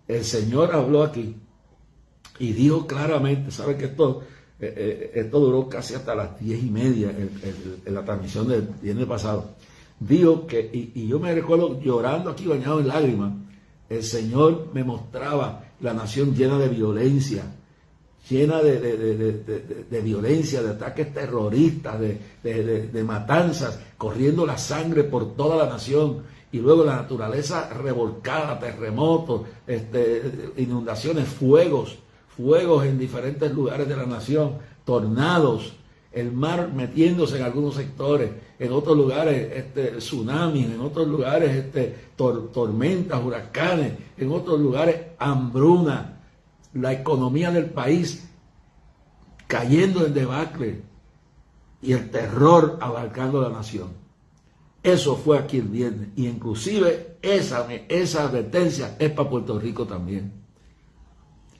el Señor habló aquí y dijo claramente, ¿sabe que esto duró casi hasta las 10:30 en la transmisión del viernes pasado? Dijo que, y yo me recuerdo llorando aquí bañado en lágrimas, el Señor me mostraba la nación llena de violencia, llena de violencia, de ataques terroristas, de matanzas, corriendo la sangre por toda la nación, y luego la naturaleza revolcada, terremotos, inundaciones, fuegos en diferentes lugares de la nación, tornados, el mar metiéndose en algunos sectores, en otros lugares tsunamis, en otros lugares tormentas, huracanes, en otros lugares hambruna, la economía del país cayendo en debacle y el terror abarcando la nación. Eso fue aquí el viernes, y inclusive esa advertencia es para Puerto Rico también.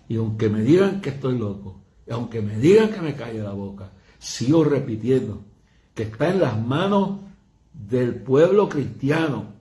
Y aunque me digan que estoy loco, y aunque me digan que me calle la boca, sigo repitiendo que está en las manos del pueblo cristiano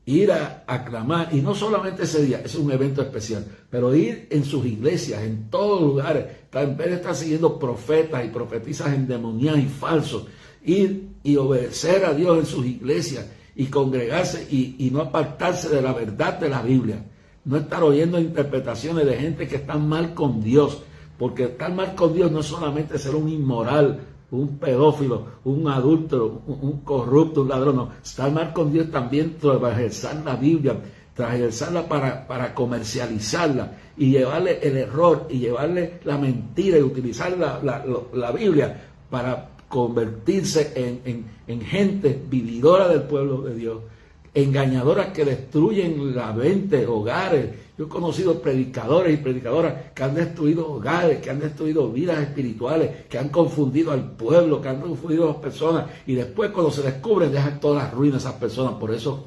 ir a aclamar, y no solamente ese día, es un evento especial, pero ir en sus iglesias, en todos lugares, en vez de estar siguiendo profetas y profetizas endemoniados y falsos, ir y obedecer a Dios en sus iglesias y congregarse y no apartarse de la verdad de la Biblia, no estar oyendo interpretaciones de gente que están mal con Dios, porque estar mal con Dios no es solamente ser un inmoral, un pedófilo, un adúltero, un corrupto, un ladrón, no. Estar mal con Dios también transversar la Biblia, transversarla para comercializarla y llevarle el error y llevarle la mentira y utilizar la Biblia para convertirse en gente vividora del pueblo de Dios, engañadoras que destruyen la mente, hogares. Yo he conocido predicadores y predicadoras que han destruido hogares, que han destruido vidas espirituales, que han confundido al pueblo, que han confundido a las personas, y después cuando se descubren dejan todas las ruinas esas personas. Por eso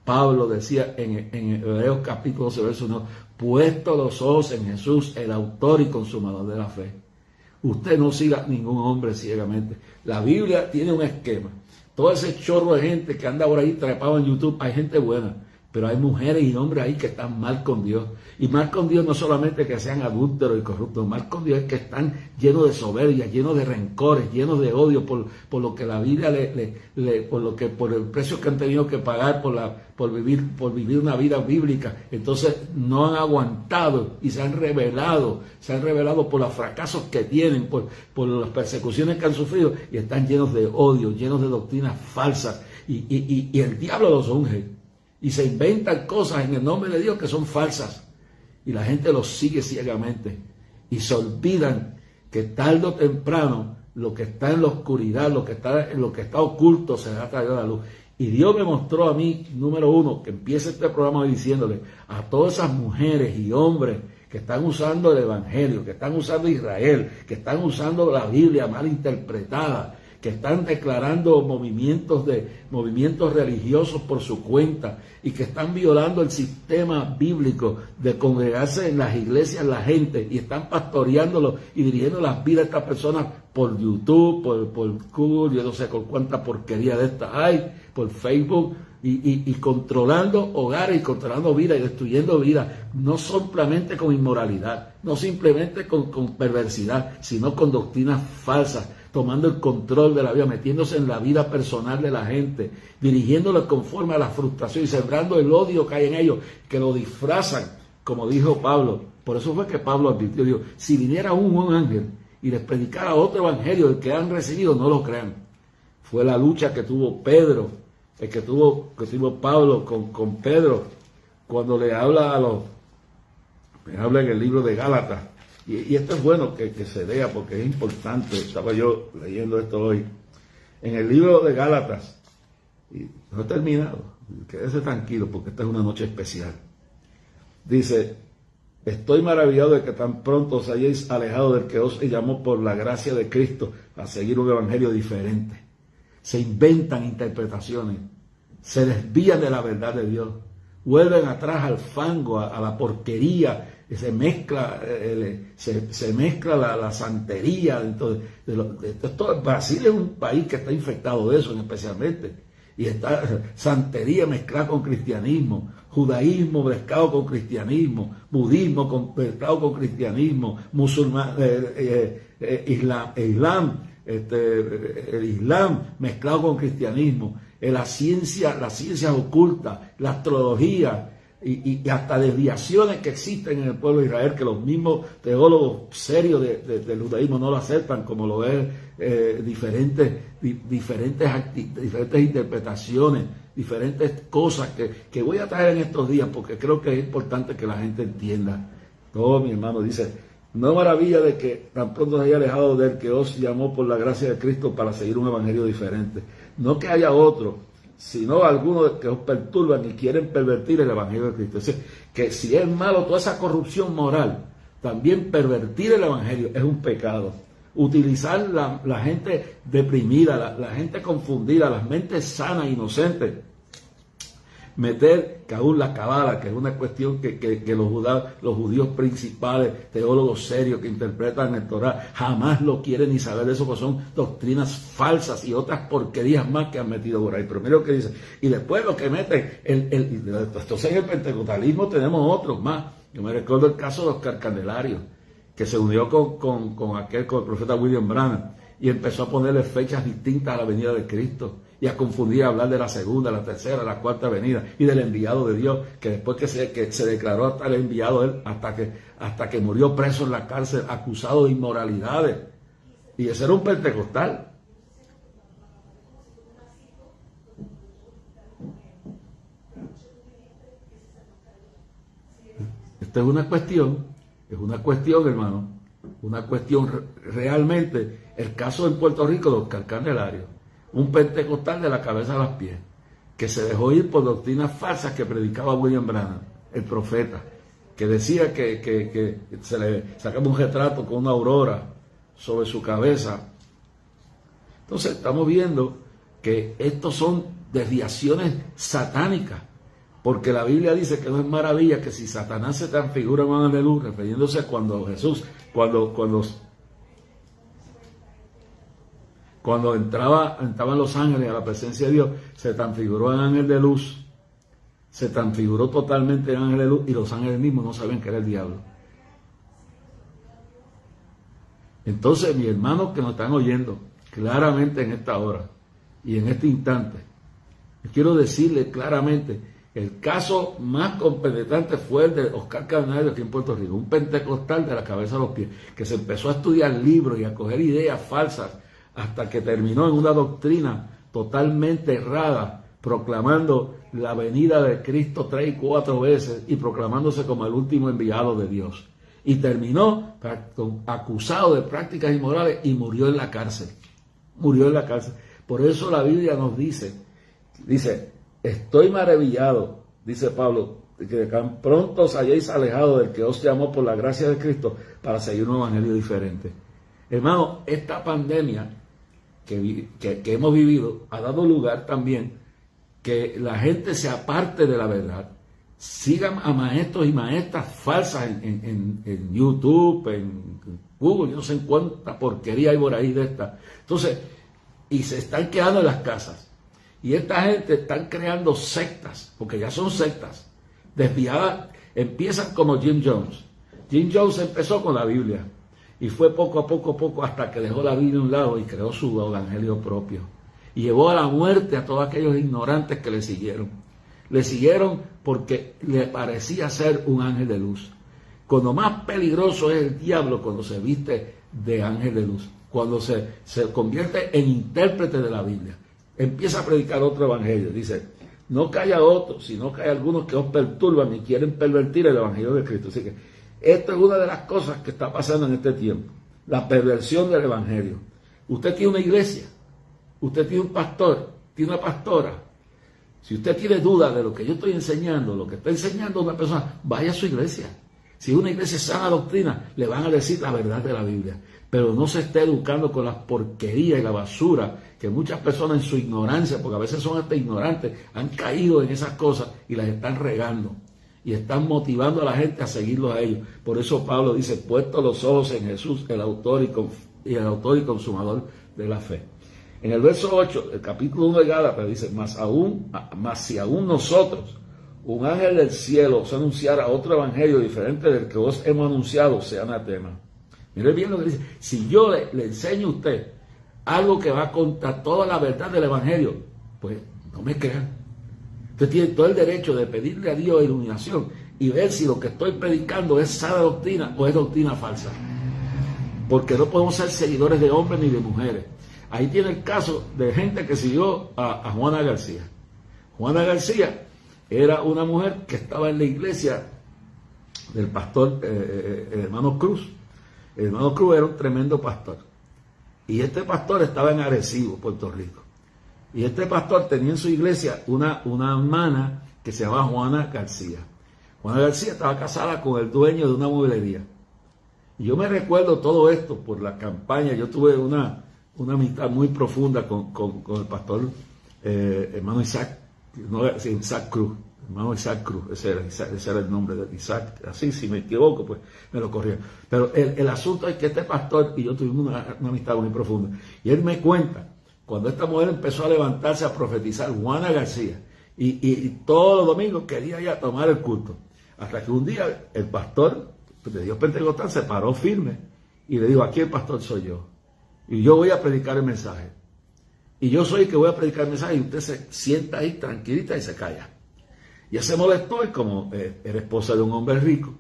Pablo decía en Hebreos capítulo 12, verso 1, puesto los ojos en Jesús, el autor y consumador de la fe. Usted no siga a ningún hombre ciegamente. La Biblia tiene un esquema. Todo ese chorro de gente que anda por ahí trepado en YouTube, hay gente buena, pero hay mujeres y hombres ahí que están mal con Dios. Y mal con Dios no solamente que sean adúlteros y corruptos, mal con Dios es que están llenos de soberbia, llenos de rencores, llenos de odio por lo que la Biblia por el precio que han tenido que pagar por vivir una vida bíblica. Entonces no han aguantado y se han rebelado por los fracasos que tienen, por las persecuciones que han sufrido, y están llenos de odio, llenos de doctrinas falsas, y el diablo los unge. Y se inventan cosas en el nombre de Dios que son falsas. Y la gente los sigue ciegamente. Y se olvidan que tarde o temprano lo que está en la oscuridad, lo que está oculto, se va a traer a la luz. Y Dios me mostró a mí, número uno, que empiece este programa diciéndole a todas esas mujeres y hombres que están usando el Evangelio, que están usando Israel, que están usando la Biblia mal interpretada, que están declarando movimientos religiosos por su cuenta y que están violando el sistema bíblico de congregarse en las iglesias la gente, y están pastoreándolo y dirigiendo las vidas de estas personas por YouTube, por Google, yo no sé con cuánta porquería de estas hay, por Facebook, y controlando hogares y controlando vidas y destruyendo vidas, no simplemente con inmoralidad, no simplemente con perversidad, sino con doctrinas falsas, tomando el control de la vida, metiéndose en la vida personal de la gente, dirigiéndolos conforme a la frustración y sembrando el odio que hay en ellos, que lo disfrazan, como dijo Pablo. Por eso fue que Pablo advirtió, dijo, si viniera un ángel y les predicara otro evangelio del que han recibido, no lo crean. Fue la lucha que tuvo Pedro, que tuvo Pablo con Pedro, cuando le habla en el libro de Gálatas. Y esto es bueno que se lea porque es importante. Estaba yo leyendo esto hoy. En el libro de Gálatas, y no he terminado, quédese tranquilo porque esta es una noche especial. Dice, estoy maravillado de que tan pronto os hayáis alejado del que os llamó por la gracia de Cristo a seguir un evangelio diferente. Se inventan interpretaciones, se desvían de la verdad de Dios, vuelven atrás al fango, a la porquería. Se mezcla la santería. Entonces, Brasil es un país que está infectado de eso, especialmente. y está santería mezclada con cristianismo, judaísmo mezclado con cristianismo, budismo mezclado con cristianismo, musulmán, el Islam mezclado con cristianismo, las ciencias ocultas, la astrología y hasta desviaciones que existen en el pueblo de Israel, que los mismos teólogos serios del judaísmo no lo aceptan, como lo es diferentes interpretaciones, diferentes cosas que voy a traer en estos días, porque creo que es importante que la gente entienda. Todo, mi hermano, dice: no maravilla de que tan pronto se haya alejado del que os llamó por la gracia de Cristo para seguir un evangelio diferente. No que haya otro, sino algunos que os perturban y quieren pervertir el evangelio de Cristo. Es decir, que si es malo toda esa corrupción moral, también pervertir el evangelio es un pecado. Utilizar la gente deprimida, la gente confundida, las mentes sanas, inocentes, meter que aún la cabala, que es una cuestión que los judíos principales, teólogos serios que interpretan el Torah, jamás lo quieren ni saber de eso, porque son doctrinas falsas y otras porquerías más que han metido por ahí. Pero mira lo que dice, y después lo que meten, entonces en el pentecostalismo tenemos otros más. Yo me recuerdo el caso de Oscar Candelario, que se unió con el profeta William Branham, y empezó a ponerle fechas distintas a la venida de Cristo, y a confundir, a hablar de la segunda, la tercera, la cuarta venida, y del enviado de Dios, que después que se declaró hasta el enviado él, hasta que murió preso en la cárcel, acusado de inmoralidades. Y ese era un pentecostal. Esta es una cuestión, hermano, una cuestión realmente. El caso en Puerto Rico de Oscar Candelario, un pentecostal de la cabeza a los pies, que se dejó ir por doctrinas falsas que predicaba William Branham, el profeta, que decía que se le sacaba un retrato con una aurora sobre su cabeza. Entonces estamos viendo que estos son desviaciones satánicas, porque la Biblia dice que no es maravilla que si Satanás se transfigura en un ángel de luz, refiriéndose a cuando Jesús, cuando entraban los ángeles a la presencia de Dios, se transfiguró en ángel de luz, se transfiguró totalmente en ángel de luz, y los ángeles mismos no sabían que era el diablo. Entonces, mis hermanos que nos están oyendo claramente en esta hora y en este instante, quiero decirles claramente, el caso más compenetrante fue el de Oscar Candelario aquí en Puerto Rico, un pentecostal de la cabeza a los pies, que se empezó a estudiar libros y a coger ideas falsas, hasta que terminó en una doctrina totalmente errada, proclamando la venida de Cristo 3 y 4 veces y proclamándose como el último enviado de Dios. Y terminó acusado de prácticas inmorales y murió en la cárcel. Murió en la cárcel. Por eso la Biblia nos dice, estoy maravillado, dice Pablo, de que tan pronto os hayáis alejado del que os llamó por la gracia de Cristo para seguir un evangelio diferente. Hermano, esta pandemia que hemos vivido ha dado lugar también que la gente se aparte de la verdad, sigan a maestros y maestras falsas en YouTube, en Google, yo no sé en cuánta porquería hay por ahí de esta. Entonces, y se están quedando en las casas. Y esta gente están creando sectas, porque ya son sectas, desviadas, empiezan como Jim Jones. Jim Jones empezó con la Biblia, y fue poco a poco, hasta que dejó la Biblia a un lado y creó su evangelio propio. Y llevó a la muerte a todos aquellos ignorantes que le siguieron. Le siguieron porque le parecía ser un ángel de luz. Cuando más peligroso es el diablo, cuando se viste de ángel de luz, cuando se convierte en intérprete de la Biblia. Empieza a predicar otro evangelio. Dice, no que haya otros, sino que hay algunos que os perturban y quieren pervertir el evangelio de Cristo. Así que esto es una de las cosas que está pasando en este tiempo, la perversión del evangelio. Usted tiene una iglesia, usted tiene un pastor, tiene una pastora. Si usted tiene duda de lo que yo estoy enseñando, lo que está enseñando una persona, vaya a su iglesia. Si es una iglesia sana doctrina, le van a decir la verdad de la Biblia. Pero no se esté educando con las porquerías y la basura que muchas personas en su ignorancia, porque a veces son hasta ignorantes, han caído en esas cosas y las están regando. Y están motivando a la gente a seguirlos a ellos. Por eso Pablo dice, puesto los ojos en Jesús, el autor y consumador de la fe. En el verso 8, el capítulo 1 de Gálatas dice, mas si aún nosotros, un ángel del cielo, os anunciara otro evangelio diferente del que os hemos anunciado, sea anatema. Mire bien lo que dice, si yo le enseño a usted algo que va contra toda la verdad del evangelio, pues no me crean. Usted tiene todo el derecho de pedirle a Dios iluminación y ver si lo que estoy predicando es sana doctrina o es doctrina falsa. Porque no podemos ser seguidores de hombres ni de mujeres. Ahí tiene el caso de gente que siguió a Juana García. Juana García era una mujer que estaba en la iglesia del pastor el hermano Cruz. El hermano Cruz era un tremendo pastor. Y este pastor estaba en Arecibo, Puerto Rico. Y este pastor tenía en su iglesia una hermana que se llamaba Juana García. Juana García estaba casada con el dueño de una mueblería. Y yo me recuerdo todo esto por la campaña. Yo tuve una amistad muy profunda con el pastor hermano Isaac, Isaac Cruz. Hermano Isaac Cruz, ese era el nombre de Isaac. Así, si me equivoco, pues me lo corrieron. Pero el asunto es que este pastor y yo tuvimos una amistad muy profunda. Y él me cuenta, cuando esta mujer empezó a levantarse a profetizar, Juana García, y todos los domingos quería ya tomar el culto. Hasta que un día el pastor de Dios Pentecostal se paró firme y le dijo, aquí el pastor soy yo. Y yo voy a predicar el mensaje. Y yo soy el que voy a predicar el mensaje y usted se sienta ahí tranquilita y se calla. Y ella se molestó y como era esposa de un hombre rico,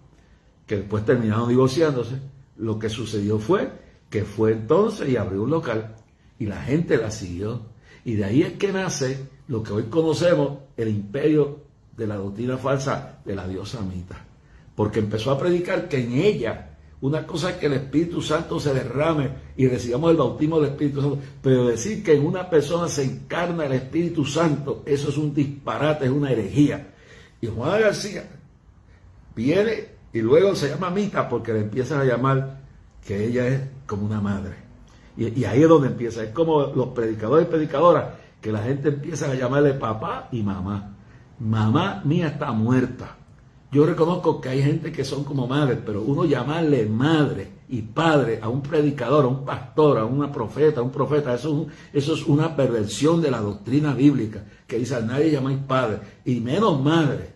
que después terminaron divorciándose, lo que sucedió fue que fue entonces y abrió un local y la gente la siguió. Y de ahí es que nace lo que hoy conocemos, el imperio de la doctrina falsa de la diosa Mita. Porque empezó a predicar que en ella, una cosa es que el Espíritu Santo se derrame y recibamos el bautismo del Espíritu Santo, pero decir que en una persona se encarna el Espíritu Santo, eso es un disparate, es una herejía. Y Juana García viene y luego se llama Mita porque le empiezan a llamar que ella es como una madre. Y ahí es donde empieza, es como los predicadores y predicadoras, que la gente empieza a llamarle papá y mamá. Mamá mía está muerta. Yo reconozco que hay gente que son como madres, pero uno llamarle madre y padre a un predicador, a un pastor, a una profeta, a un profeta, eso es una perversión de la doctrina bíblica, que dice a nadie llamáis padre, y menos madre,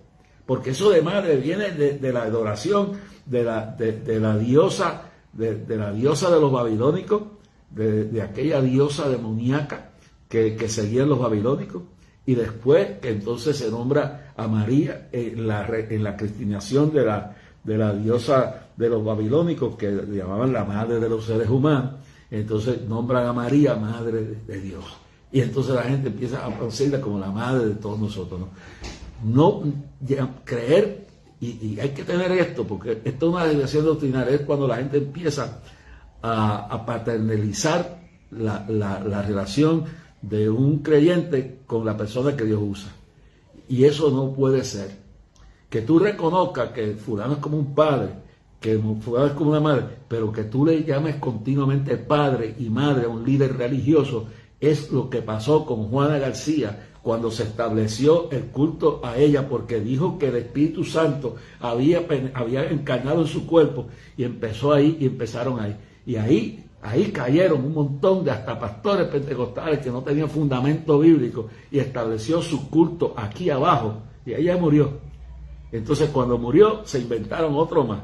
porque eso de madre viene de la adoración de la diosa de los babilónicos, de aquella diosa demoníaca que seguían los babilónicos. Y después que entonces se nombra a María en la cristianización de la diosa de los babilónicos, que le llamaban la madre de los seres humanos. Entonces nombran a María madre de Dios. Y entonces la gente empieza a conocerla como la madre de todos nosotros. No creer, y hay que tener esto, porque esto es una desviación doctrinaria, es cuando la gente empieza a paternalizar la relación de un creyente con la persona que Dios usa. Y eso no puede ser. Que tú reconozcas que fulano es como un padre, que fulano es como una madre, pero que tú le llames continuamente padre y madre a un líder religioso, es lo que pasó con Juana García cuando se estableció el culto a ella, porque dijo que el Espíritu Santo había encarnado en su cuerpo, y empezó ahí, y empezaron ahí. Y ahí cayeron un montón de hasta pastores pentecostales que no tenían fundamento bíblico, y estableció su culto aquí abajo, y ella murió. Entonces cuando murió se inventaron otro más,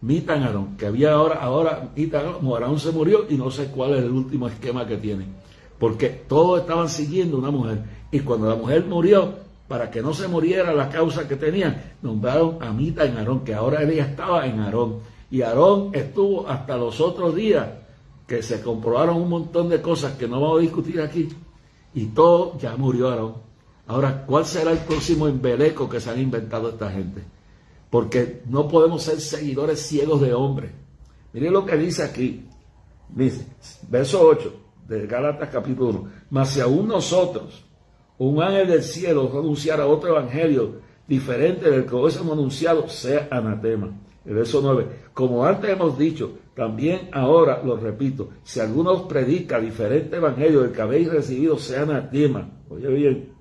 Mita Aarón, que había ahora Mita Aarón se murió y no sé cuál es el último esquema que tienen, porque todos estaban siguiendo una mujer, y cuando la mujer murió, para que no se muriera la causa que tenían, nombraron a Mita Aarón, que ahora ella estaba en Aarón, y Aarón estuvo hasta los otros días, que se comprobaron un montón de cosas que no vamos a discutir aquí, y todo, ya murió Aarón. Ahora, ¿cuál será el próximo embeleco que se han inventado esta gente? Porque no podemos ser seguidores ciegos de hombres. Miren lo que dice aquí, dice, verso 8 de Gálatas capítulo 1, mas si aún nosotros, un ángel del cielo, os anunciara otro evangelio diferente del que os hemos anunciado, sea anatema. El verso 9, como antes hemos dicho, también ahora lo repito, si alguno os predica diferente evangelio del que habéis recibido, sea anatema. Oye bien,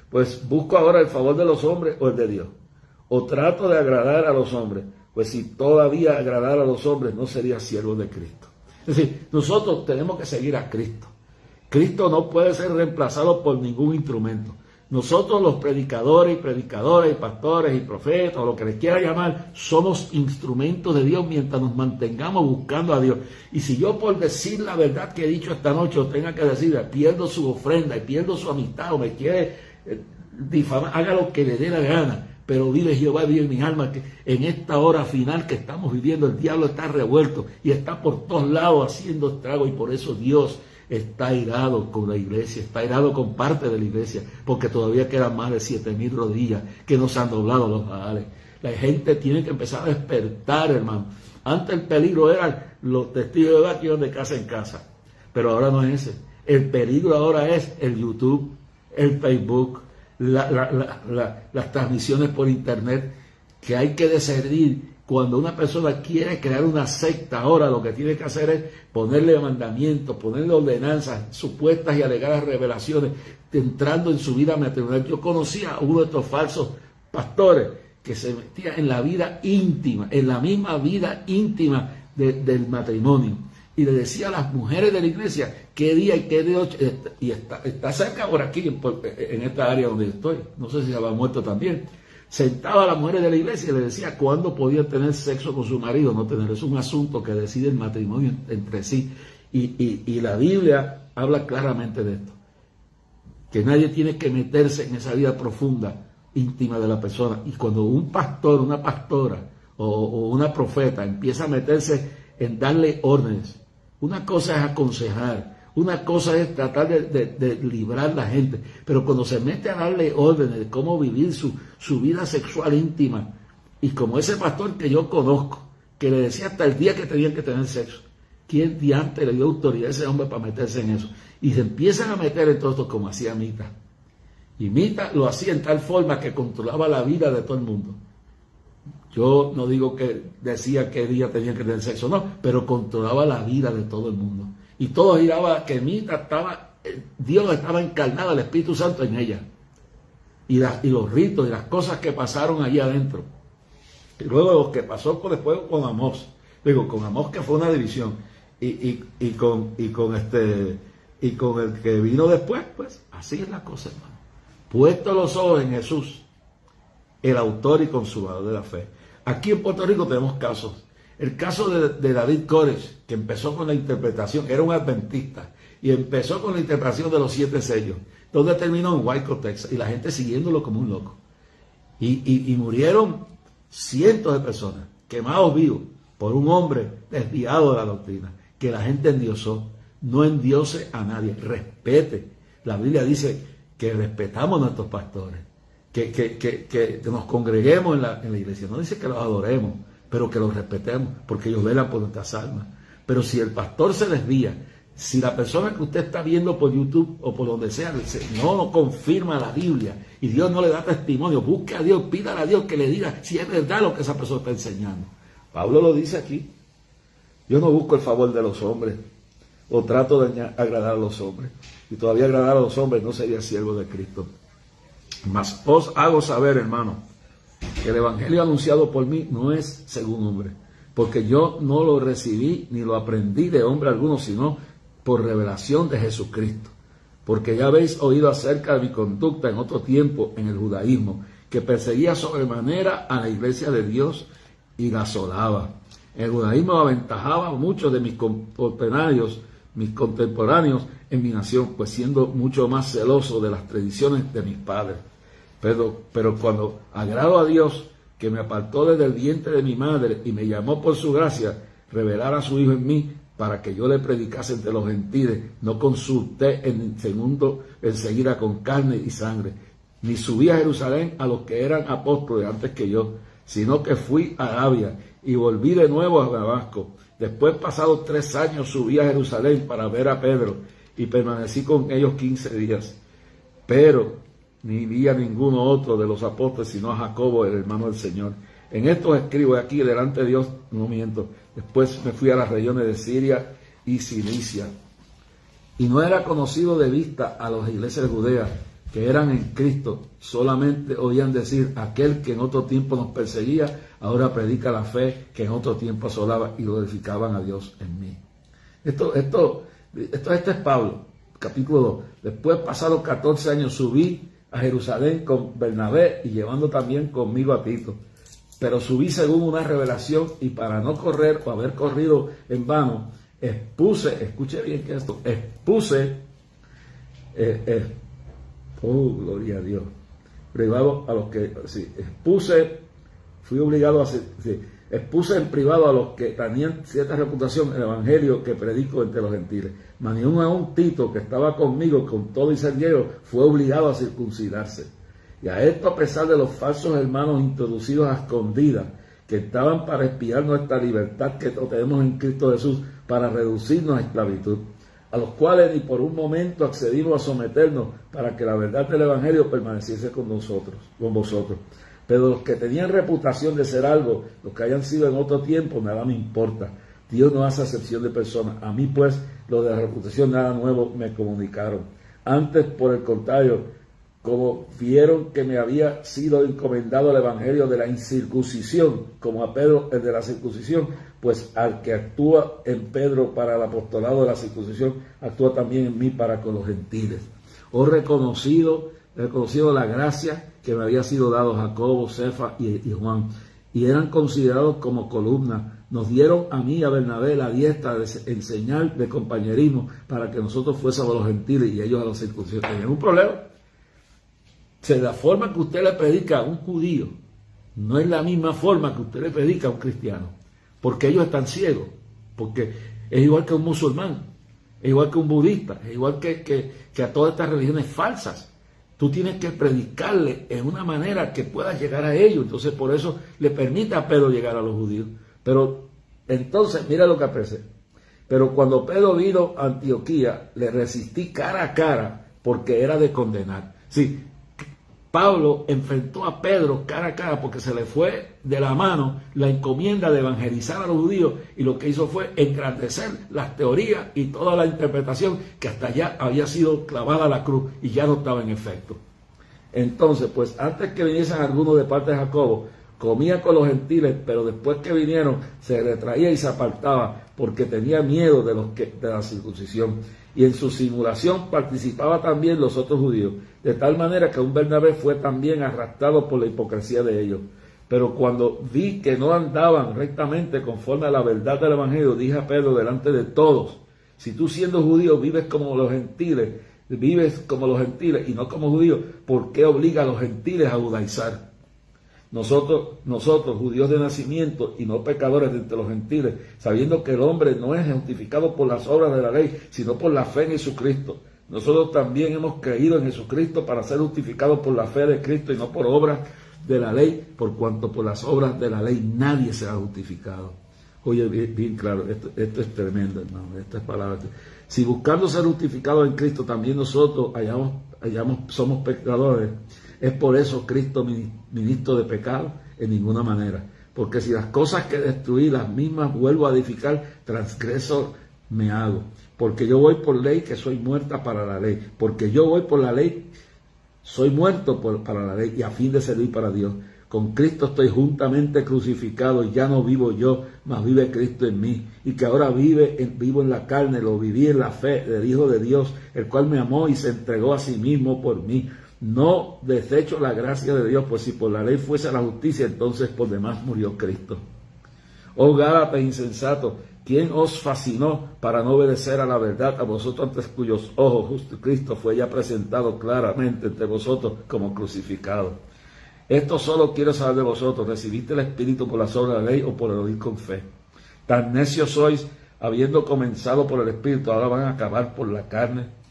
pues busco ahora el favor de los hombres o el de Dios, o trato de agradar a los hombres, pues si todavía agradara a los hombres no sería siervo de Cristo. Es decir, nosotros tenemos que seguir a Cristo. Cristo no puede ser reemplazado por ningún instrumento. Nosotros los predicadores y pastores y profetas, o lo que les quiera llamar, somos instrumentos de Dios mientras nos mantengamos buscando a Dios. Y si yo por decir la verdad que he dicho esta noche o tenga que decir, pierdo su ofrenda y pierdo su amistad o me quiere difamar, haga lo que le dé la gana. Pero vive Jehová, vive mi alma, que en esta hora final que estamos viviendo, el diablo está revuelto y está por todos lados haciendo estrago, y por eso Dios está airado con la iglesia, está airado con parte de la iglesia, porque todavía quedan más de 7,000 rodillas que no se han doblado los Baales. La gente tiene que empezar a despertar, hermano. Antes el peligro eran los testigos de Jehová que iban de casa en casa, pero ahora no es ese. El peligro ahora es el YouTube, el Facebook, las transmisiones por internet, que hay que discernir. Cuando una persona quiere crear una secta, ahora lo que tiene que hacer es ponerle mandamientos, ponerle ordenanzas, supuestas y alegadas revelaciones, entrando en su vida matrimonial. Yo conocía a uno de estos falsos pastores que se metía en la vida íntima, en la misma vida íntima del matrimonio, y le decía a las mujeres de la iglesia qué día y qué noche, y está cerca por aquí, en esta área donde estoy, no sé si se había muerto también. Sentaba a las mujeres de la iglesia y le decía cuándo podían tener sexo con su marido, no tener. Es un asunto que decide el matrimonio entre sí. Y la Biblia habla claramente de esto. Que nadie tiene que meterse en esa vida profunda, íntima de la persona. Y cuando un pastor, una pastora o una profeta empieza a meterse en darle órdenes, una cosa es aconsejar, una cosa es tratar de librar a la gente, pero cuando se mete a darle órdenes de cómo vivir su vida sexual íntima, y como ese pastor que yo conozco, que le decía hasta el día que tenían que tener sexo, ¿quién diante le dio autoridad a ese hombre para meterse en eso? Y se empiezan a meter en todo esto como hacía Mita. Y Mita lo hacía en tal forma que controlaba la vida de todo el mundo. Yo no digo que decía qué día tenían que tener sexo, no, pero controlaba la vida de todo el mundo. Y todo giraba que Mita estaba, Dios estaba encarnado, el Espíritu Santo en ella. Y los ritos y las cosas que pasaron allí adentro. Y luego lo que pasó después con Amós. Digo, con Amós, que fue una división. Y con el que vino después, pues así es la cosa, hermano. Puesto los ojos en Jesús, el autor y consumador de la fe. Aquí en Puerto Rico tenemos casos. El caso de David Koresh, que empezó con la interpretación, era un adventista, y empezó con la interpretación de los 7 sellos, donde terminó en Waco, Texas, y la gente siguiéndolo como un loco. Y murieron cientos de personas, quemados vivos, por un hombre desviado de la doctrina, que la gente endiosó. No endiose a nadie, respete. La Biblia dice que respetamos a nuestros pastores, que nos congreguemos en la iglesia. No dice que los adoremos, pero que los respetemos, porque ellos velan por nuestras almas. Pero si el pastor se desvía, si la persona que usted está viendo por YouTube o por donde sea, no confirma la Biblia y Dios no le da testimonio, busque a Dios, pídale a Dios que le diga si es verdad lo que esa persona está enseñando. Pablo lo dice aquí. Yo no busco el favor de los hombres o trato de agradar a los hombres. Y todavía agradar a los hombres no sería siervo de Cristo. Mas os hago saber, hermano, que el evangelio anunciado por mí no es según hombre, porque yo no lo recibí ni lo aprendí de hombre alguno, sino por revelación de Jesucristo. Porque ya habéis oído acerca de mi conducta en otro tiempo en el judaísmo, que perseguía sobremanera a la iglesia de Dios y la asolaba. El judaísmo aventajaba a muchos de mis contemporáneos en mi nación, pues siendo mucho más celoso de las tradiciones de mis padres. Pero cuando agrado a Dios, que me apartó desde el vientre de mi madre y me llamó por su gracia, revelar a su Hijo en mí, para que yo le predicase entre los gentiles, no consulté en seguida con carne y sangre, ni subí a Jerusalén a los que eran apóstoles antes que yo, sino que fui a Arabia y volví de nuevo a Damasco. Después, pasados 3 años, subí a Jerusalén para ver a Pedro y permanecí con ellos 15 días. Pero ni vi a ninguno otro de los apóstoles, sino a Jacobo, el hermano del Señor. En esto escribo aquí delante de Dios, no miento. Después me fui a las regiones de Siria y Cilicia. Y no era conocido de vista a las iglesias judeas que eran en Cristo. Solamente oían decir, aquel que en otro tiempo nos perseguía, ahora predica la fe que en otro tiempo asolaba, y glorificaban a Dios en mí. Esto es Pablo. capítulo 2. Después, pasados 14 años, subí a Jerusalén con Bernabé y llevando también conmigo a Tito. Pero subí según una revelación, y para no correr o haber corrido en vano, escuche bien que esto, gloria a Dios, privado a los que, expuse en privado a los que tenían cierta reputación el evangelio que predico entre los gentiles. Mas ni aun Tito, que estaba conmigo con todo y ser griego, fue obligado a circuncidarse. Y a esto, a pesar de los falsos hermanos introducidos a escondidas, que estaban para espiar nuestra libertad que tenemos en Cristo Jesús, para reducirnos a esclavitud, a los cuales ni por un momento accedimos a someternos, para que la verdad del evangelio permaneciese con vosotros. Pero los que tenían reputación de ser algo, los que hayan sido en otro tiempo, nada me importa. Dios no hace acepción de personas. A mí, pues, lo de la reputación nada nuevo me comunicaron. Antes, por el contrario, como vieron que me había sido encomendado el evangelio de la incircuncisión, como a Pedro el de la circuncisión, pues al que actúa en Pedro para el apostolado de la circuncisión, actúa también en mí para con los gentiles. He reconocido la gracia que me había sido dado Jacobo, Cefas y Juan, y eran considerados como columna. Nos dieron a mí y a Bernabé la diestra en señal de compañerismo, para que nosotros fuésemos a los gentiles y ellos a los circuncisos. ¿Tenían un problema? La forma que usted le predica a un judío no es la misma forma que usted le predica a un cristiano, porque ellos están ciegos, porque es igual que un musulmán, es igual que un budista, es igual que a todas estas religiones falsas. Tú tienes que predicarle en una manera que pueda llegar a ellos. Entonces, por eso le permite a Pedro llegar a los judíos. Pero entonces, mira lo que aparece. Pero cuando Pedro vino a Antioquía, le resistí cara a cara, porque era de condenar. Sí, Pablo enfrentó a Pedro cara a cara porque se le fue de la mano la encomienda de evangelizar a los judíos, y lo que hizo fue engrandecer las teorías y toda la interpretación que hasta allá había sido clavada a la cruz y ya no estaba en efecto. Entonces, pues antes que viniesen algunos de parte de Jacobo, comía con los gentiles, pero después que vinieron se retraía y se apartaba porque tenía miedo de la circuncisión. Y en su simulación participaba también los otros judíos, de tal manera que un Bernabé fue también arrastrado por la hipocresía de ellos. Pero cuando vi que no andaban rectamente conforme a la verdad del evangelio, dije a Pedro delante de todos: si tú, siendo judío, vives como los gentiles y no como judíos, ¿por qué obliga a los gentiles a judaizar? Nosotros, judíos de nacimiento y no pecadores de entre los gentiles, sabiendo que el hombre no es justificado por las obras de la ley, sino por la fe en Jesucristo. Nosotros también hemos creído en Jesucristo para ser justificados por la fe de Cristo y no por obras de la ley, por cuanto por las obras de la ley nadie será justificado. Oye, bien claro, esto es tremendo, hermano, estas palabras. Si buscando ser justificados en Cristo también nosotros somos pecadores, es por eso Cristo ministro de pecado en ninguna manera. Porque si las cosas que destruí, las mismas vuelvo a edificar, transgreso me hago. Porque yo voy por ley, que soy muerta para la ley. Porque yo voy por la ley, soy muerto para la ley, y a fin de servir para Dios. Con Cristo estoy juntamente crucificado, y ya no vivo yo, mas vive Cristo en mí. Y que ahora vivo en la carne, lo viví en la fe del Hijo de Dios, el cual me amó y se entregó a sí mismo por mí. No desecho la gracia de Dios, pues si por la ley fuese la justicia, entonces por demás murió Cristo. Oh Gálatas insensatos, ¿quién os fascinó para no obedecer a la verdad, a vosotros ante cuyos ojos justo Cristo fue ya presentado claramente entre vosotros como crucificado? Esto solo quiero saber de vosotros: ¿recibiste el Espíritu por las obras de la ley o por el oír con fe? Tan necios sois, habiendo comenzado por el Espíritu, ahora van a acabar por la carne.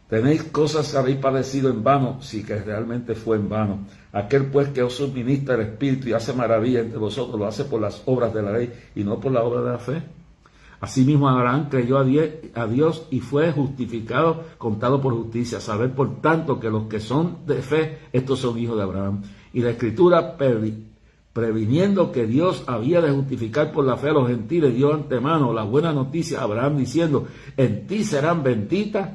Tenéis cosas que habéis padecido en vano, sí que realmente fue en vano. Aquel pues que os suministra el Espíritu y hace maravilla entre vosotros, lo hace por las obras de la ley y no por la obra de la fe. Asimismo Abraham creyó a Dios y fue justificado, contado por justicia. Saber por tanto que los que son de fe, estos son hijos de Abraham. Y la Escritura, previniendo que Dios había de justificar por la fe a los gentiles, dio antemano la buena noticia a Abraham, diciendo: en ti serán benditas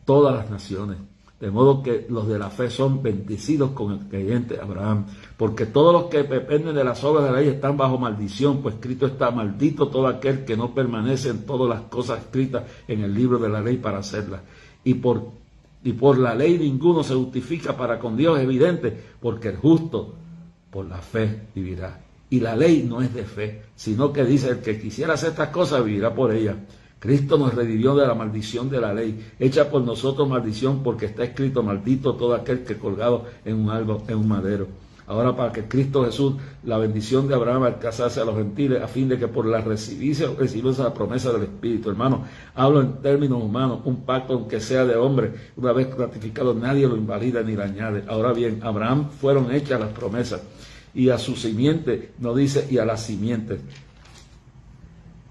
todas las naciones. De modo que los de la fe son bendecidos con el creyente Abraham, porque todos los que dependen de las obras de la ley están bajo maldición, pues escrito está: maldito todo aquel que no permanece en todas las cosas escritas en el libro de la ley para hacerlas. y por la ley ninguno se justifica para con Dios, es evidente, porque el justo por la fe vivirá. Y la ley no es de fe, sino que dice, el que quisiera hacer estas cosas vivirá por ellas. Cristo nos redimió de la maldición de la ley, hecha por nosotros maldición, porque está escrito, maldito todo aquel que colgado en un madero. Ahora, para que Cristo Jesús, la bendición de Abraham al casarse a los gentiles, a fin de que por la recibiese la promesa del Espíritu. Hermano, hablo en términos humanos, un pacto aunque sea de hombre, una vez ratificado, nadie lo invalida ni le añade. Ahora bien, a Abraham fueron hechas las promesas, y a su simiente, no dice, y a las simientes.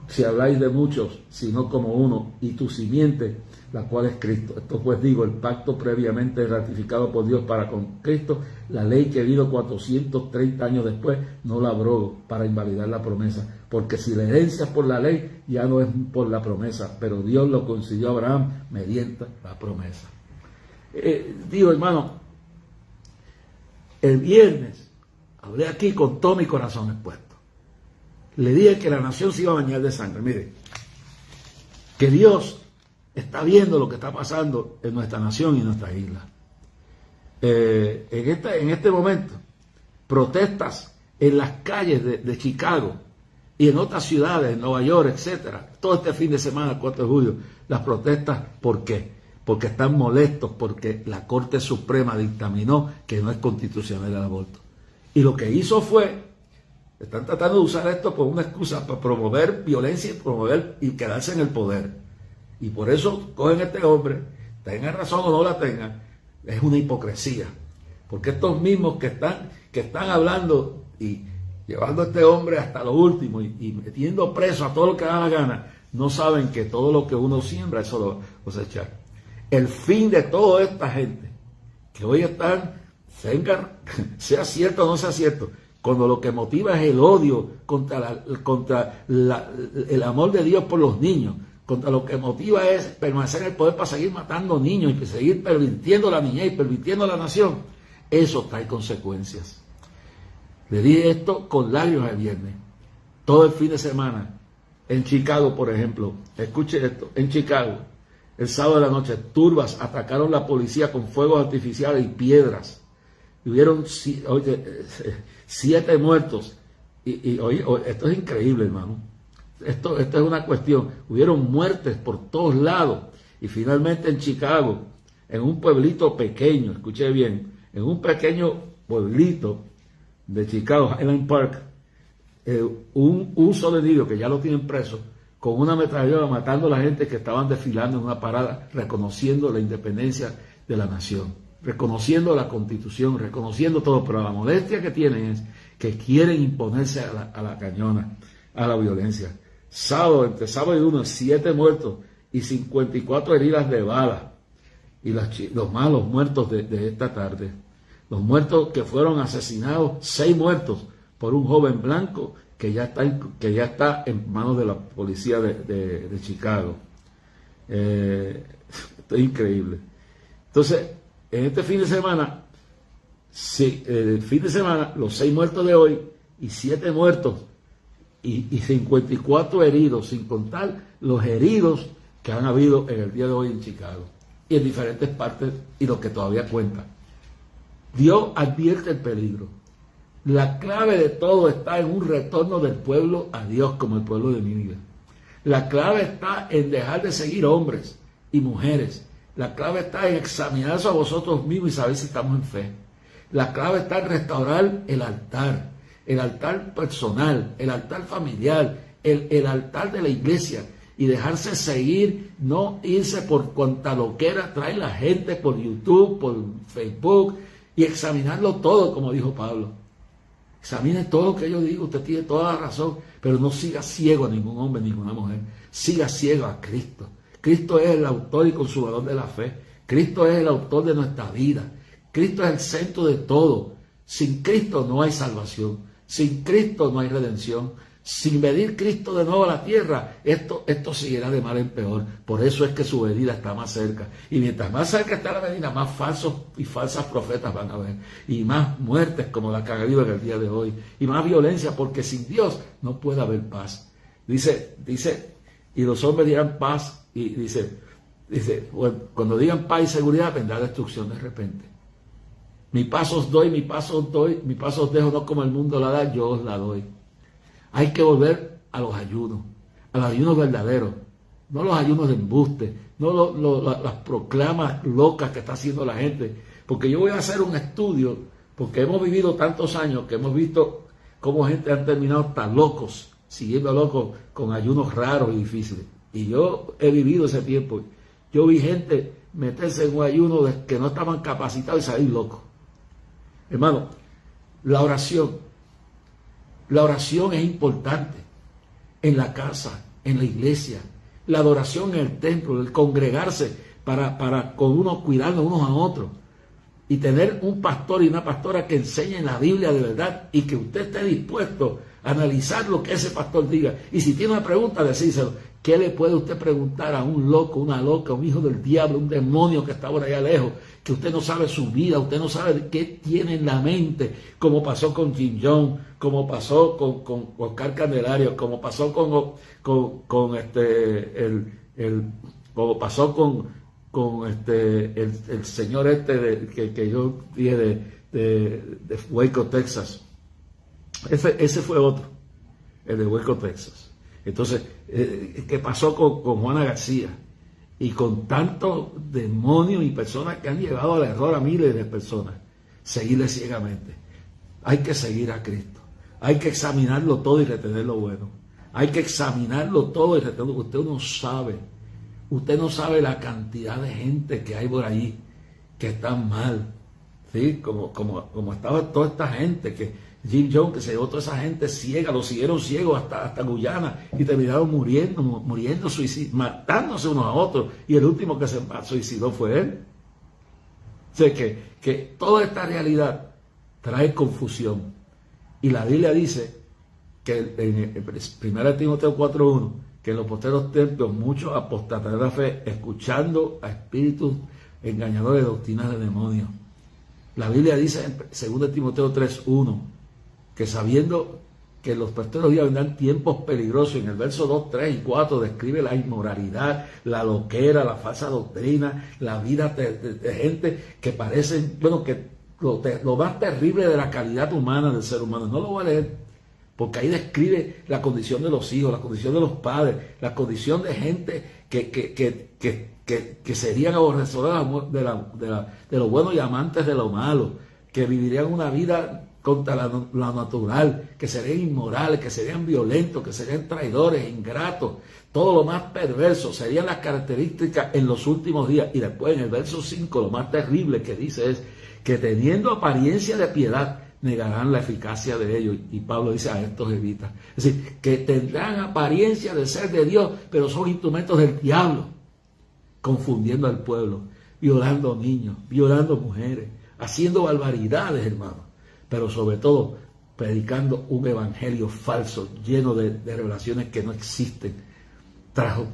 Si habláis de muchos, sino como uno, y tu simiente, la cual es Cristo. Esto pues digo, el pacto previamente ratificado por Dios para con Cristo, la ley que vino 430 años después, no la abrogó para invalidar la promesa. Porque si la herencia es por la ley, ya no es por la promesa, pero Dios lo concedió a Abraham mediante la promesa. Digo, hermano, el viernes hablé aquí con todo mi corazón expuesto. Le dije que la nación se iba a bañar de sangre. Mire, que Dios está viendo lo que está pasando en nuestra nación y en nuestra isla. En este momento, protestas en las calles de Chicago y en otras ciudades, en Nueva York, etcétera. Todo este fin de semana, el 4 de julio, las protestas, ¿por qué? Porque están molestos porque la Corte Suprema dictaminó que no es constitucional el aborto. Y lo que hizo fue, están tratando de usar esto como una excusa para promover violencia y quedarse en el poder. Y por eso cogen a este hombre, tengan razón o no la tengan, es una hipocresía. Porque estos mismos que están hablando y llevando a este hombre hasta lo último y metiendo preso a todo lo que da la gana, no saben que todo lo que uno siembra, eso lo cosecha. El fin de toda esta gente que hoy están, sea cierto o no sea cierto, cuando lo que motiva es el odio contra el amor de Dios por los niños, contra lo que motiva es permanecer en el poder para seguir matando niños y seguir pervirtiendo la niñez y pervirtiendo la nación, eso trae consecuencias. Le dije esto con lágrimas el viernes. Todo el fin de semana, en Chicago, por ejemplo, escuche esto, en Chicago, el sábado de la noche, turbas atacaron la policía con fuegos artificiales y piedras. Hubieron 7 muertos. Y oye, esto es increíble, hermano. Esto es una cuestión. Hubieron muertes por todos lados. Y finalmente en Chicago, en un pueblito pequeño, escuché bien, en un pequeño pueblito de Chicago, Highland Park, un solo niño que ya lo tienen preso, con una ametralladora matando a la gente que estaban desfilando en una parada, reconociendo la independencia de la nación, reconociendo la Constitución, reconociendo todo, pero la molestia que tienen es que quieren imponerse a la cañona, a la violencia. Entre sábado y lunes, 7 muertos y 54 heridas de bala. Y los malos muertos de esta tarde. Los muertos que fueron asesinados, 6 muertos por un joven blanco que ya está en manos de la policía de Chicago. Esto es increíble. Entonces, en este fin de semana, los 6 muertos de hoy y 7 muertos y 54 heridos, sin contar los heridos que han habido en el día de hoy en Chicago y en diferentes partes y los que todavía cuentan. Dios advierte el peligro. La clave de todo está en un retorno del pueblo a Dios como el pueblo de Nínive. La clave está en dejar de seguir hombres y mujeres. La clave está en examinarse a vosotros mismos y saber si estamos en fe. La clave está en restaurar el altar personal, el altar familiar, el altar de la iglesia y dejarse seguir, no irse por cuanta loquera trae la gente por YouTube, por Facebook y examinarlo todo, como dijo Pablo. Examine todo lo que yo digo, usted tiene toda la razón, pero no siga ciego a ningún hombre, ninguna mujer. Siga ciego a Cristo. Cristo es el autor y consumador de la fe. Cristo es el autor de nuestra vida. Cristo es el centro de todo. Sin Cristo no hay salvación. Sin Cristo no hay redención. Sin venir Cristo de nuevo a la tierra, esto seguirá de mal en peor. Por eso es que su venida está más cerca. Y mientras más cerca está la venida, más falsos y falsas profetas van a haber. Y más muertes como la que ha habido en el día de hoy. Y más violencia, porque sin Dios no puede haber paz. Dice, y los hombres dirán paz. Y dice, Dice, bueno, cuando digan paz y seguridad, vendrá destrucción de repente. Mi paso os doy, mi paso os doy, mi paso os dejo, no como el mundo la da, yo os la doy. Hay que volver a los ayunos verdaderos, no los ayunos de embuste, no las proclamas locas que está haciendo la gente. Porque yo voy a hacer un estudio, porque hemos vivido tantos años que hemos visto cómo gente han terminado tan locos, siguiendo locos con ayunos raros y difíciles. Y yo he vivido ese tiempo. Yo vi gente meterse en un ayuno que no estaban capacitados y salir locos. Hermano, la oración es importante en la casa, en la iglesia, la adoración en el templo, el congregarse para con uno cuidarnos unos a otros y tener un pastor y una pastora que enseñen la Biblia de verdad y que usted esté dispuesto a analizar lo que ese pastor diga. Y si tiene una pregunta, decírselo. ¿Qué le puede usted preguntar a un loco, una loca, un hijo del diablo, un demonio que está por allá lejos, que usted no sabe su vida, usted no sabe qué tiene en la mente, como pasó con Jim Jones, como pasó con Oscar Candelario, como pasó como pasó con el señor que yo dije de Waco, Texas. Ese fue otro, el de Waco, Texas. Entonces, ¿qué pasó con Juana García? Y con tantos demonios y personas que han llevado al error a miles de personas. Seguirle ciegamente. Hay que seguir a Cristo. Hay que examinarlo todo y retener lo bueno. Hay que examinarlo todo y retener. Usted no sabe la cantidad de gente que hay por allí que están mal. ¿Sí? Como estaba toda esta gente que Jim Jones, que se llevó toda esa gente ciega, lo siguieron ciegos hasta Guyana y terminaron muriendo, matándose unos a otros, y el último que se suicidó fue él. O sea que toda esta realidad trae confusión, y la Biblia dice que en 1 Timoteo 4:1 que en los postreros tiempos muchos apostatarán de la fe, escuchando a espíritus engañadores de doctrinas de demonios. La Biblia dice en 2 Timoteo 3:1 que sabiendo que en los postreros días vendrán tiempos peligrosos, en el verso 2, 3 y 4 describe la inmoralidad, la loquera, la falsa doctrina, la vida de gente que parecen, que lo más terrible de la calidad humana del ser humano. No lo voy a leer, porque ahí describe la condición de los hijos, la condición de los padres, la condición de gente que serían aborrecedores de lo bueno y amantes de lo malo, que vivirían una vida contra la natural, que serían inmorales, que serían violentos, que serían traidores, ingratos, todo lo más perverso. Serían las características en los últimos días. Y después en el verso 5 lo más terrible que dice es que teniendo apariencia de piedad negarán la eficacia de ellos. Y Pablo dice a estos evita. Es decir, que tendrán apariencia de ser de Dios, pero son instrumentos del diablo, confundiendo al pueblo, violando niños, violando mujeres, haciendo barbaridades, hermanos. Pero sobre todo predicando un evangelio falso, lleno de revelaciones que no existen,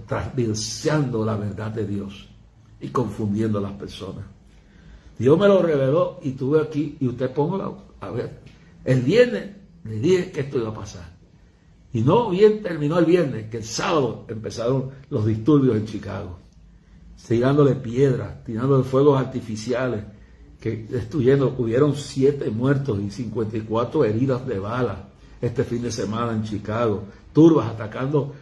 trasvirciando la verdad de Dios y confundiendo a las personas. Dios me lo reveló y tuve aquí, y usted póngalo a ver. El viernes le dije que esto iba a pasar. Y no bien terminó el viernes, que el sábado empezaron los disturbios en Chicago, tirándole piedras, tirándole fuegos artificiales, que destruyendo, hubieron 7 muertos y 54 heridas de bala este fin de semana en Chicago, turbas atacando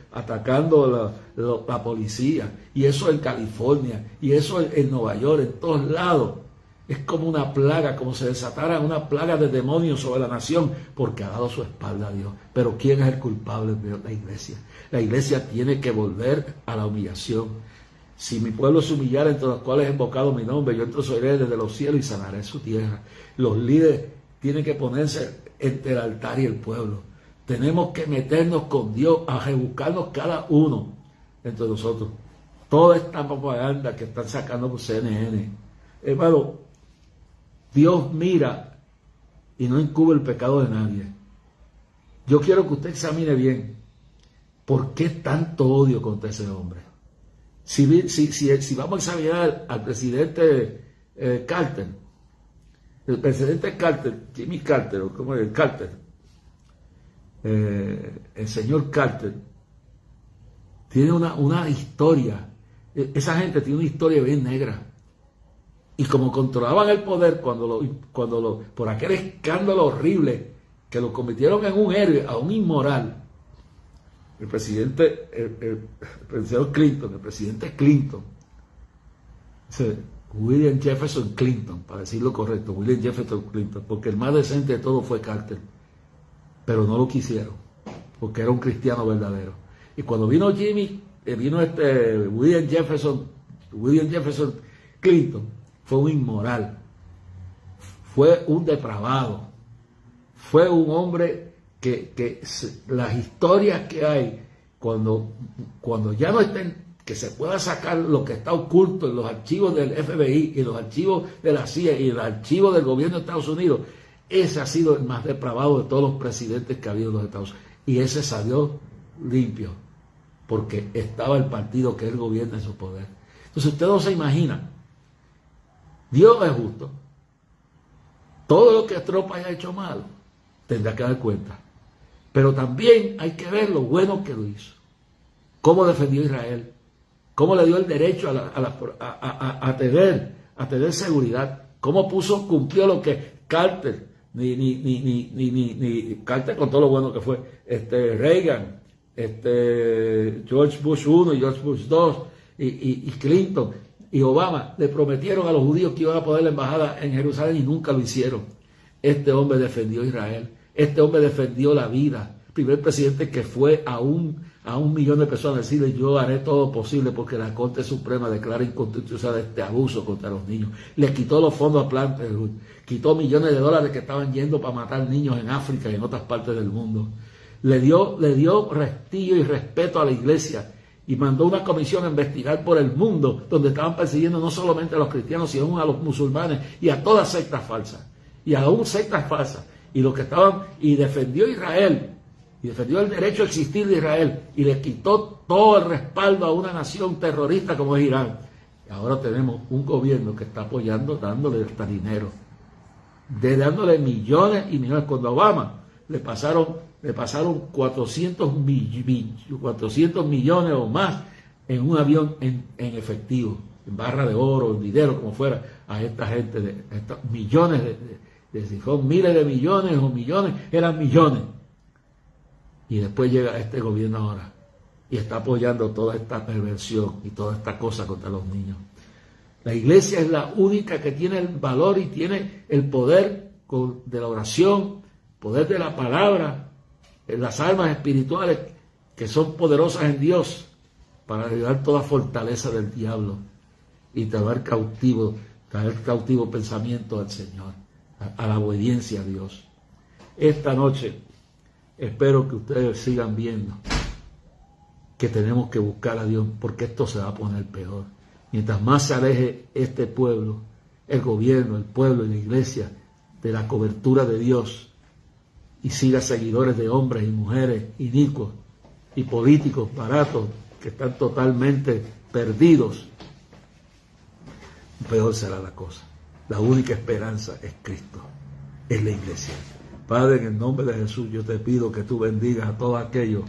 la policía, y eso en California, y eso en Nueva York, en todos lados. Es como una plaga, como si desatara una plaga de demonios sobre la nación, porque ha dado su espalda a Dios. Pero ¿quién es el culpable? La iglesia. La iglesia tiene que volver a la humillación. Si mi pueblo se humillara, entre los cuales he invocado mi nombre, yo entonces desde los cielos y sanaré su tierra. Los líderes tienen que ponerse entre el altar y el pueblo. Tenemos que meternos con Dios, a rebuscarnos cada uno entre nosotros. Toda esta propaganda que están sacando por CNN, hermano, Dios mira y no encubre el pecado de nadie. Yo quiero que usted examine bien por qué tanto odio contra ese hombre. Si vamos a examinar al presidente Carter, el presidente Carter, Jimmy Carter, o ¿cómo es? El Carter, el señor Carter, tiene una historia esa gente tiene una historia bien negra. Y como controlaban el poder por aquel escándalo horrible que lo convirtieron en un héroe, a un inmoral, el presidente Clinton, William Jefferson Clinton, para decirlo correcto, William Jefferson Clinton, porque el más decente de todo fue Carter, pero no lo quisieron, porque era un cristiano verdadero. Y cuando vino William Jefferson Clinton, fue un inmoral, fue un depravado, fue un hombre que las historias que hay, cuando ya no estén, que se pueda sacar lo que está oculto en los archivos del FBI y los archivos de la CIA y el archivo del gobierno de Estados Unidos, ese ha sido el más depravado de todos los presidentes que ha habido en los Estados Unidos. Y ese salió limpio, porque estaba el partido que él gobierna en su poder. Entonces usted no se imagina, Dios es justo. Todo lo que Trump haya hecho mal, tendrá que dar cuenta. Pero también hay que ver lo bueno que lo hizo. Cómo defendió a Israel. Cómo le dio el derecho a tener seguridad. Cómo cumplió lo que Carter, Carter con todo lo bueno que fue, Reagan, George Bush I y George Bush II y Clinton y Obama le prometieron a los judíos que iban a poner la embajada en Jerusalén y nunca lo hicieron. Este hombre defendió a Israel. Este hombre defendió la vida. Primer presidente que fue a un millón de personas a decirle: yo haré todo posible porque la Corte Suprema declara inconstitucional este abuso contra los niños. Le quitó los fondos a Planned Parenthood, quitó millones de dólares que estaban yendo para matar niños en África y en otras partes del mundo. Le dio respeto y respeto a la iglesia y mandó una comisión a investigar por el mundo, donde estaban persiguiendo no solamente a los cristianos, sino a los musulmanes y a todas sectas falsas. Y aún sectas falsas. Y defendió a Israel. Y defendió el derecho a existir de Israel y le quitó todo el respaldo a una nación terrorista como es Irán. Y ahora tenemos un gobierno que está apoyando, dándole hasta dinero, dándole millones y millones. Cuando Obama le pasaron 400 millones o más en un avión en efectivo, en barra de oro, en dinero, como fuera, a esta gente, estos millones si son miles de millones o millones, eran millones. Y después llega este gobierno ahora y está apoyando toda esta perversión y toda esta cosa contra los niños. La iglesia es la única que tiene el valor y tiene el poder de la oración, poder de la palabra, las armas espirituales que son poderosas en Dios para ayudar toda fortaleza del diablo y traer cautivo pensamiento al Señor, a la obediencia a Dios. Esta noche espero que ustedes sigan viendo que tenemos que buscar a Dios, porque esto se va a poner peor. Mientras más se aleje este pueblo, el gobierno, el pueblo y la iglesia de la cobertura de Dios, y siga seguidores de hombres y mujeres inicuos y políticos baratos que están totalmente perdidos, peor será la cosa. La única esperanza es Cristo, es la iglesia. Padre, en el nombre de Jesús, yo te pido que tú bendigas a todos aquellos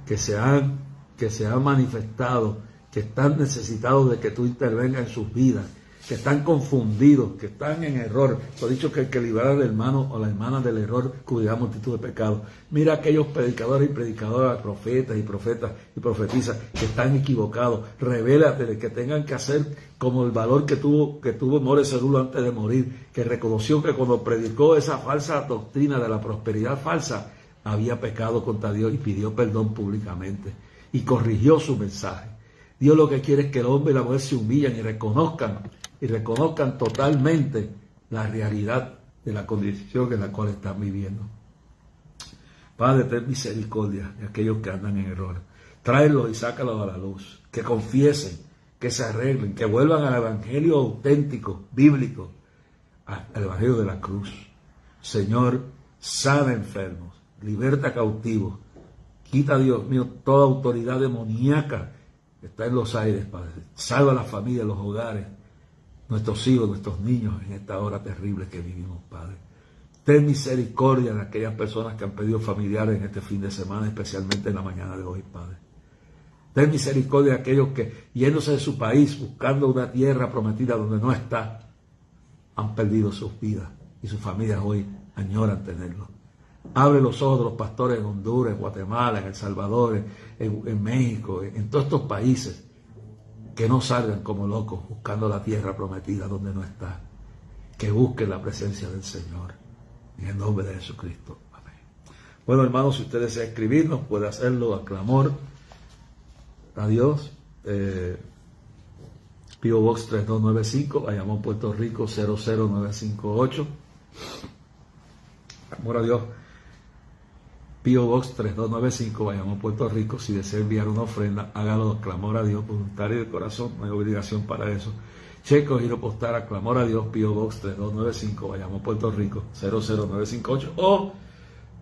que se han manifestado, que están necesitados de que tú intervengas en sus vidas, que están confundidos, que están en error. Lo he dicho que el que libera al hermano o la hermana del error cubrirá multitud de pecados. Mira a aquellos predicadores y predicadoras, profetas y profetizas que están equivocados. Revélate que tengan que hacer como el valor que tuvo More Cerulo antes de morir, que reconoció que cuando predicó esa falsa doctrina de la prosperidad falsa, había pecado contra Dios y pidió perdón públicamente y corrigió su mensaje. Dios lo que quiere es que el hombre y la mujer se humillen y reconozcan totalmente la realidad de la condición en la cual están viviendo. Padre, ten misericordia de aquellos que andan en error. Tráelos y sácalos a la luz. Que confiesen, que se arreglen, que vuelvan al evangelio auténtico, bíblico, al evangelio de la cruz. Señor, sana enfermos, liberta cautivos. Quita, Dios mío, toda autoridad demoníaca que está en los aires, Padre. Salva a las familias, los hogares, nuestros hijos, nuestros niños en esta hora terrible que vivimos, Padre. Ten misericordia de aquellas personas que han perdido familiares en este fin de semana, especialmente en la mañana de hoy, Padre. Ten misericordia de aquellos que, yéndose de su país, buscando una tierra prometida donde no está, han perdido sus vidas y sus familias hoy añoran tenerlo. Abre los ojos de los pastores en Honduras, en Guatemala, en El Salvador, en México, en todos estos países, que no salgan como locos buscando la tierra prometida donde no está, que busquen la presencia del Señor, en el nombre de Jesucristo. Amén. Bueno, hermanos, si usted desea escribirnos, puede hacerlo a clamor a Dios, P.O. Box 3295, Bayamón, Puerto Rico 00958. Clamor a Dios, P.O. Box 3295, Bayamón, Puerto Rico. Si desea enviar una ofrenda, hágalo a clamor a Dios, voluntario de corazón, no hay obligación para eso. Cheque o giro postal a clamor a Dios, P.O. Box 3295, Bayamón, Puerto Rico 00958, o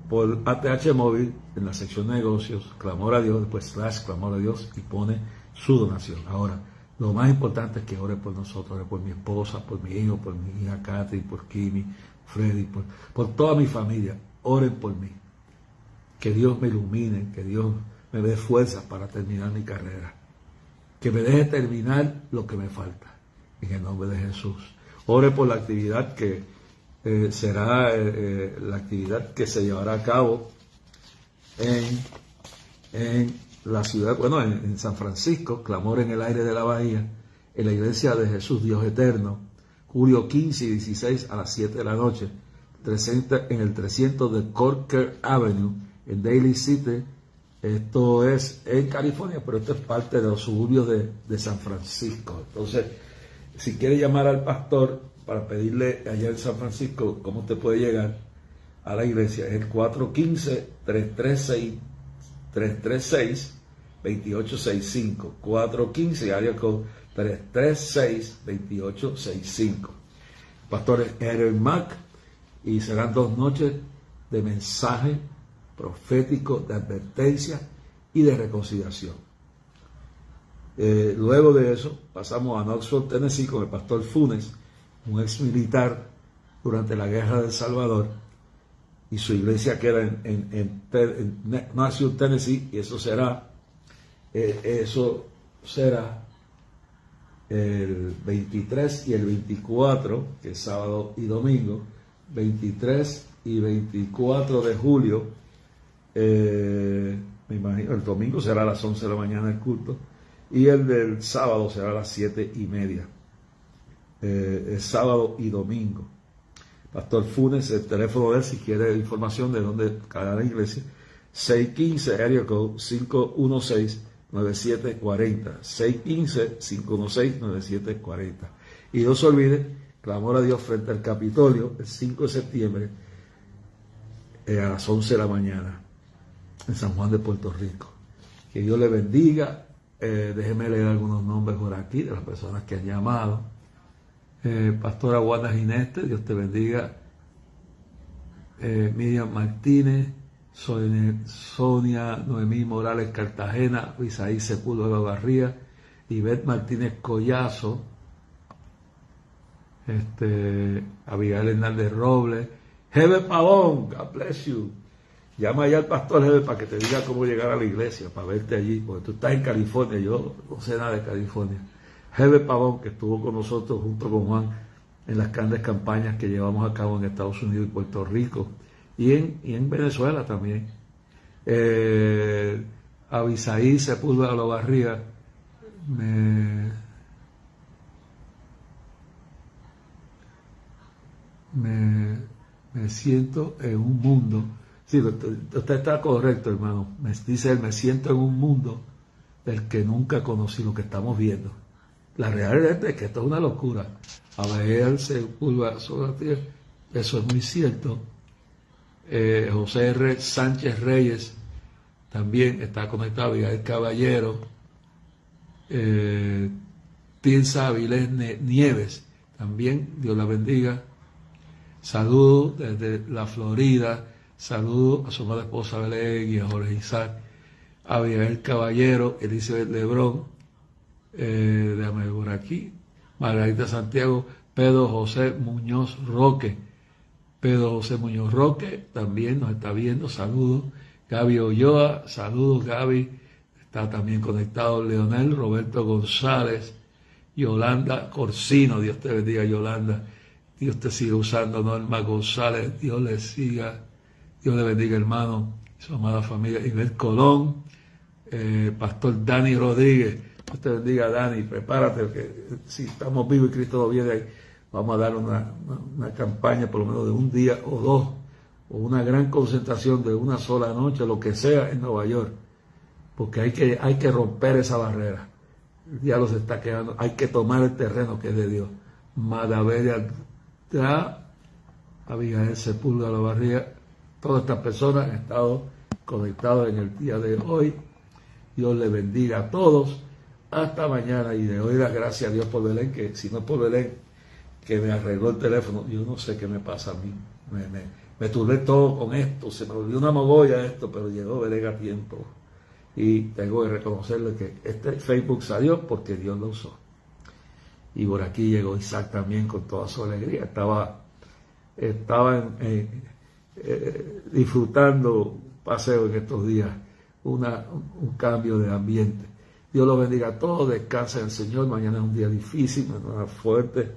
por ATH móvil en la sección negocios, clamor a Dios, después / clamor a Dios, y pone su donación. Ahora, lo más importante es que ore por nosotros, ore por mi esposa, por mi hijo, por mi hija Catherine, por Kimi, Freddy, por toda mi familia. Oren por mí. Que Dios me ilumine, que Dios me dé fuerzas para terminar mi carrera. Que me deje terminar lo que me falta. En el nombre de Jesús. Ore por la actividad que será la actividad que se llevará a cabo en la ciudad, bueno, en San Francisco, Clamor en el Aire de la Bahía, en la Iglesia de Jesús Dios Eterno, julio 15 y 16 a las 7 de la noche, en el 300 de Corker Avenue, en Daly City. Esto es en California, pero esto es parte de los suburbios de San Francisco. Entonces, si quiere llamar al pastor para pedirle allá en San Francisco cómo usted puede llegar a la iglesia, es el 415-336-2865. 415, área code 336-2865. Pastor Aaron Mack, y serán 2 noches de mensaje profético, de advertencia y de reconciliación. Luego de eso pasamos a Knoxville, Tennessee, con el pastor Funes, un ex militar durante la guerra de El Salvador, y su iglesia queda en Knoxville, Tennessee, y eso será el 23 y el 24, que es sábado y domingo, 23 y 24 de julio. Me imagino el domingo será a las 11 de la mañana el culto, y el del sábado será a las 7:30. Es sábado y domingo. Pastor Funes, el teléfono de él, si quiere información de dónde cae la iglesia, 615, área code 516-9740. 615-516-9740. Y no se olvide, clamor a Dios frente al Capitolio, el 5 de septiembre, a las 11 de la mañana, en San Juan de Puerto Rico. Que Dios le bendiga. Déjeme leer algunos nombres por aquí de las personas que han llamado. Pastora Wanda Gineste, Dios te bendiga. Miriam Martínez, Sonia Noemí Morales Cartagena, Isaí Sepúlveda Barría, Ivette Martínez Collazo, Abigail Hernández Robles, Hebe Pavón, God bless you. Llama allá al pastor Hebe para que te diga cómo llegar a la iglesia, para verte allí, porque tú estás en California, yo no sé nada de California. Hebe Pavón, que estuvo con nosotros junto con Juan en las grandes campañas que llevamos a cabo en Estados Unidos y Puerto Rico, y en Venezuela también. Abisaí Sepúlveda Barriga, me siento en un mundo. Sí, usted está correcto, hermano. Dice él, me siento en un mundo del que nunca conocí, lo que estamos viendo. La realidad es que esto es una locura. Abigail Sepúlveda sobre la tierra, eso es muy cierto. José R. Sánchez Reyes también está conectado. Abigail Caballero, Tirsa Avilés Nieves, también, Dios la bendiga. Saludos desde la Florida. Saludos a su amada esposa Belén y a Jorge Isaac. Abigail Caballero, Elizabeth Lebrón, déjame ver por aquí, Margarita Santiago, Pedro José Muñoz Roque. Pedro José Muñoz Roque también nos está viendo, saludos. Gaby Olloa, saludos Gaby, Está también conectado Leonel, Roberto González, Yolanda Corsino. Dios te bendiga, Yolanda. Dios te siga usando, Norma González. Dios le siga. Dios le bendiga, hermano. Su amada familia. Ivette Colón. Pastor Dani Rodríguez. Dios te bendiga, Dani. Prepárate, que si estamos vivos y Cristo no viene, vamos a dar una campaña por lo menos de un día o dos, o una gran concentración de una sola noche, lo que sea, en Nueva York. Porque hay que romper esa barrera. El diablo se está quedando. Hay que tomar el terreno que es de Dios. Madabelia, Abigail Sepúlveda La Barriga, todas estas personas han estado conectados en el día de hoy. Dios les bendiga a todos. Hasta mañana. Y de hoy las gracias a Dios por Belén, que si no es por Belén, que me arregló el teléfono, yo no sé qué me pasa a mí. Me turbé todo con esto. Se me volvió una mogolla esto, pero llegó Belén a tiempo. Y tengo que reconocerle que este Facebook salió porque Dios lo usó. Y por aquí llegó Isaac también con toda su alegría. Estaba disfrutando paseo en estos días, un cambio de ambiente. Dios los bendiga a todos, descansen en el Señor. Mañana es un día difícil, mañana fuerte.